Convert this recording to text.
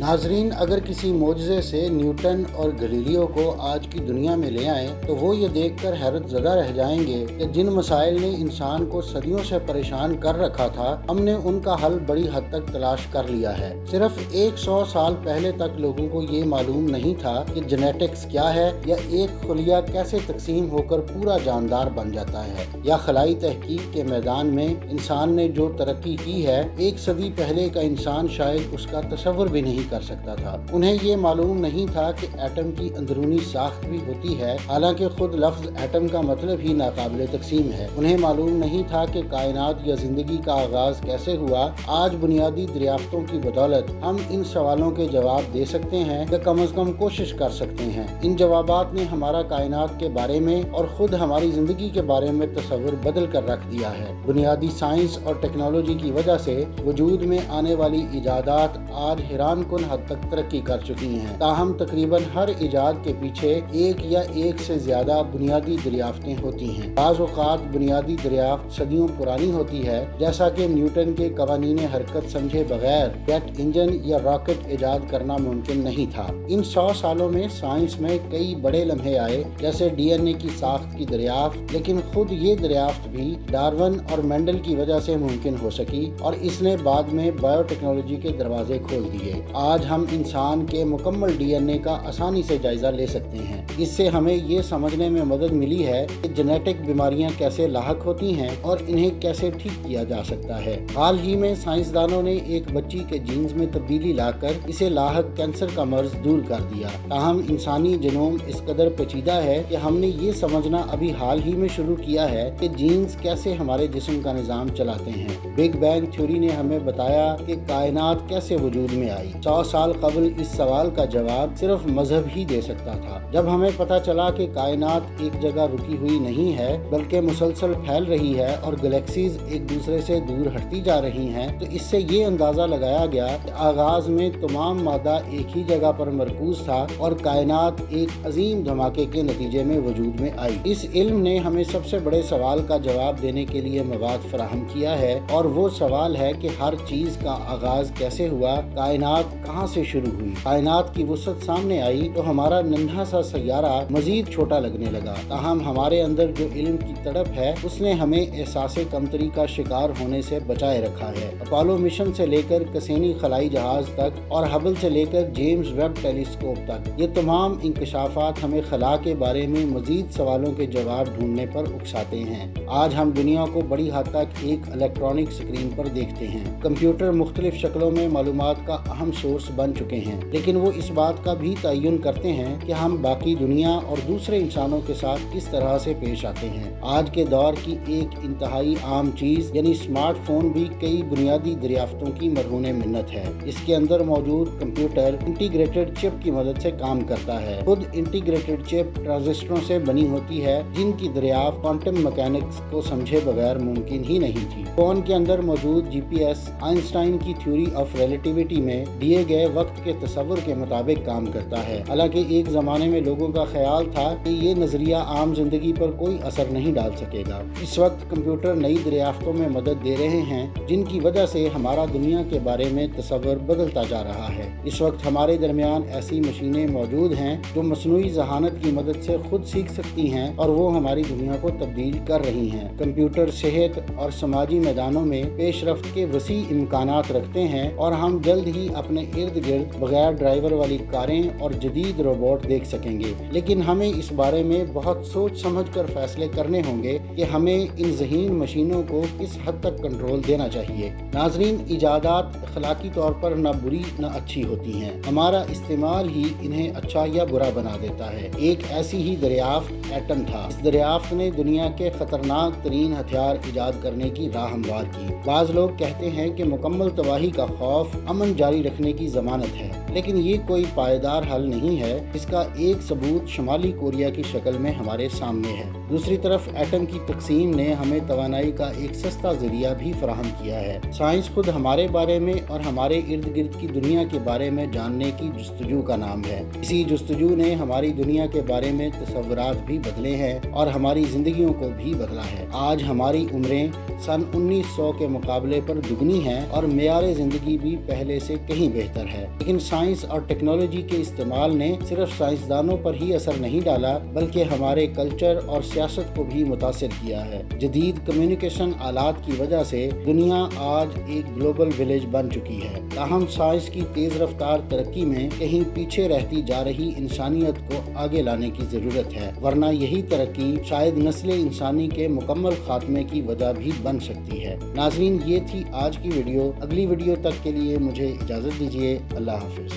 नाजरीन, अगर किसी मोजज़े से न्यूटन और गलीलियो को आज की दुनिया में ले आएं तो वो ये देखकर हैरत ज़दा रह जाएंगे कि जिन मसाइल ने इंसान को सदियों से परेशान कर रखा था, हमने उनका हल बड़ी हद तक तलाश कर लिया है। सिर्फ 100 साल पहले तक लोगों को ये मालूम नहीं था कि जेनेटिक्स क्या है, या एक खुलिया कैसे तकसीम होकर पूरा जानदार बन जाता है, या खलाई तहकीक के मैदान में इंसान ने जो तरक्की की है, एक सदी पहले का इंसान शायद उसका तसव्वुर भी नहीं कर सकता था। उन्हें ये मालूम नहीं था कि एटम की अंदरूनी साख्त भी होती है, हालांकि खुद लफ्ज एटम का मतलब ही नाकाबिले तकसीम है। उन्हें मालूम नहीं था कि कायनात या जिंदगी का आगाज कैसे हुआ। आज बुनियादी दरियाफ्तों की बदौलत हम इन सवालों के जवाब दे सकते हैं, या कम अज कम कोशिश कर सकते हैं। इन जवाबात ने हमारा कायनात के बारे में और खुद हमारी जिंदगी के बारे में तस्वुर बदल कर रख दिया है। बुनियादी साइंस और टेक्नोलॉजी की वजह से वजूद में आने वाली इजादात आज हैरान कुन हद तक तरक्की कर चुकी हैं। ताहम तकरीबन हर इजाद के पीछे एक या एक से ज्यादा बुनियादी दरियाफ्तें होती हैं। बाज़ औक़ात बुनियादी दरियाफ्त सदियों पुरानी होती है, जैसा कि न्यूटन के कवानीन हरकत समझे बगैर जेट इंजन या रॉकेट इजाद करना मुमकिन नहीं था। इन 100 सालों में साइंस में कई बड़े लम्हे आए, जैसे DNA की साख्त की दरियाफ्त, लेकिन खुद ये दरियाफ्त भी डार्विन और मेंडल की वजह से मुमकिन हो सकी, और इसने बाद में बायोटेक्नोलॉजी के दरवाजे खोल दिए। आज हम इंसान के मुकम्मल DNA का आसानी से जायजा ले सकते हैं। इससे हमें ये समझने में मदद मिली है कि जेनेटिक बीमारियां कैसे लाहक होती हैं और इन्हें कैसे ठीक किया जा सकता है। हाल ही में साइंसदानों ने एक बच्ची के जीन्स में तब्दीली लाकर इसे लाहक कैंसर का मर्ज दूर कर दिया। ताहम इंसानी जीनोम इस कदर पेचीदा है कि हमने ये समझना अभी हाल ही में शुरू किया है कि जीन्स कैसे हमारे जिस्म का निज़ाम चलाते हैं। बिग बैंग थ्योरी ने हमें बताया कि कायनात कैसे वजूद में आई। 100 साल कबल इस सवाल का जवाब सिर्फ मजहब ही दे सकता था। जब हमें पता चला कि कायनात एक जगह रुकी हुई नहीं है बल्कि मुसलसल फैल रही है और गैलेक्सीज एक दूसरे से दूर हटती जा रही हैं, तो इससे ये अंदाजा लगाया गया कि आगाज में तमाम मादा एक ही जगह पर मरकूज था और कायनात एक अजीम धमाके के नतीजे में वजूद में आई। इस इल्म ने हमें सबसे बड़े सवाल का जवाब देने के लिए मवाद फराहम किया है, और वो सवाल है कि हर चीज का आगाज कैसे हुआ, कायनात कहाँ से शुरू हुई। कायनात की वसअत सामने आई तो हमारा नन्हा सा सैयारा मजीद छोटा लगने लगा। ताहम हमारे अंदर जो इल्म की तड़प है उसने हमें एहसास कमतरी का शिकार होने से बचाए रखा है। अपोलो मिशन से लेकर कसेनी खलाई जहाज तक और हबल से लेकर जेम्स वेब टेलीस्कोप तक, ये तमाम इंकशाफात हमें खला के बारे में मजीद सवालों के जवाब ढूंढने पर उकसाते हैं। आज हम दुनिया को बड़ी हद तक एक इलेक्ट्रॉनिक स्क्रीन पर देखते हैं। कंप्यूटर मुख्तलिफ शक्लों में मालूमात का अहम सोर्स बन चुके हैं, लेकिन वो इस बात का भी तयन करते हैं कि हम बाकी दुनिया और दूसरे इंसानों के साथ किस तरह से पेश आते हैं। आज के दौर की एक इंतहाई आम चीज यानी स्मार्टफोन भी कई बुनियादी दरियाफ्तों की मरहूने मिन्नत है। इसके अंदर मौजूद कंप्यूटर इंटीग्रेटेड चिप की मदद से काम करता है। खुद इंटीग्रेटेड चिप ट्रांजिस्टरों से बनी होती है, जिनकी दरियाफ्त क्वांटम मैकेनिक्स को समझे बगैर मुमकिन ही नहीं थी। फोन के अंदर मौजूद GPS आइंस्टाइन की थ्योरी ऑफ रिलेटिविटी में दिए गए वक्त के तस्वुर के मुताबिक काम करता है। हालांकि एक जमाने में लोगों का ख्याल था कि ये नजरिया आम जिंदगी पर कोई असर नहीं डाल सकेगा। इस वक्त कंप्यूटर नई दरियाफ्तों में मदद दे रहे हैं, जिनकी वजह से हमारा दुनिया के बारे में तस्वुर बदलता जा रहा है। इस वक्त हमारे दरमियान ऐसी मशीनें मौजूद हैं जो मसनूई जहानत की मदद से खुद सीख सकती हैं, और वो हमारी दुनिया को तब्दील कर रही हैं। कंप्यूटर सेहत और समाजी मैदानों में पेशरफ्त के वसी इम्कानात रखते हैं, और हम जल्द ही अपने इर्द गिर्द बगैर ड्राइवर वाली कारें और जदीद रोबोट देख सकेंगे। लेकिन हमें इस बारे में बहुत सोच समझ कर फैसले करने होंगे कि हमें इन ज़हीन मशीनों को किस हद तक कंट्रोल देना चाहिए। नाजरीन, इजादात अखलाकी तौर पर न बुरी न अच्छी होती हैं, हमारा इस्तेमाल ही इन्हें अच्छा या बुरा बना देता है। एक ऐसी ही दरियाफ्त एटम था। इस दरियाफ्त ने दुनिया के खतरनाक तरीन हथियार इजाद करने की राह हमवार की। बाज़ लोग कहते हैं कि मुकम्मल तबाही का खौफ अमन जारी रखने की जमानत है, लेकिन ये कोई पायदार हल नहीं है। इसका एक सबूत शुमाली कोरिया की शक्ल में हमारे सामने है। दूसरी तरफ एटम की तकसीम ने हमें तवानाई का एक सस्ता जरिया भी फराहम किया है। साइंस खुद हमारे बारे में और हमारे इर्द गिर्द की दुनिया के बारे में जानने की जुस्तजू का नाम है। इसी जुस्तजू ने हमारी दुनिया के बारे में तसव्वुरात भी बदले हैं और हमारी जिंदगियों को भी बदला है। आज हमारी उम्रें सन 1900 के मुकाबले पर दुगनी हैं और मेयार जिंदगी भी पहले से कहीं बेहतर بہتر ہے، لیکن سائنس اور ٹیکنالوجی کے استعمال نے صرف سائنسدانوں پر ہی اثر نہیں ڈالا بلکہ ہمارے کلچر اور سیاست کو بھی متاثر کیا ہے۔ جدید کمیونیکیشن آلات کی وجہ سے دنیا آج ایک گلوبل ولیج بن چکی ہے، تاہم سائنس کی تیز رفتار ترقی میں کہیں پیچھے رہتی جا رہی انسانیت کو آگے لانے کی ضرورت ہے، ورنہ یہی ترقی شاید نسل انسانی کے مکمل خاتمے کی وجہ بھی بن سکتی ہے۔ ناظرین، یہ تھی آج کی ویڈیو۔ اگلی ویڈیو تک کے لیے مجھے اجازت دیجیے۔ اللہ حافظ۔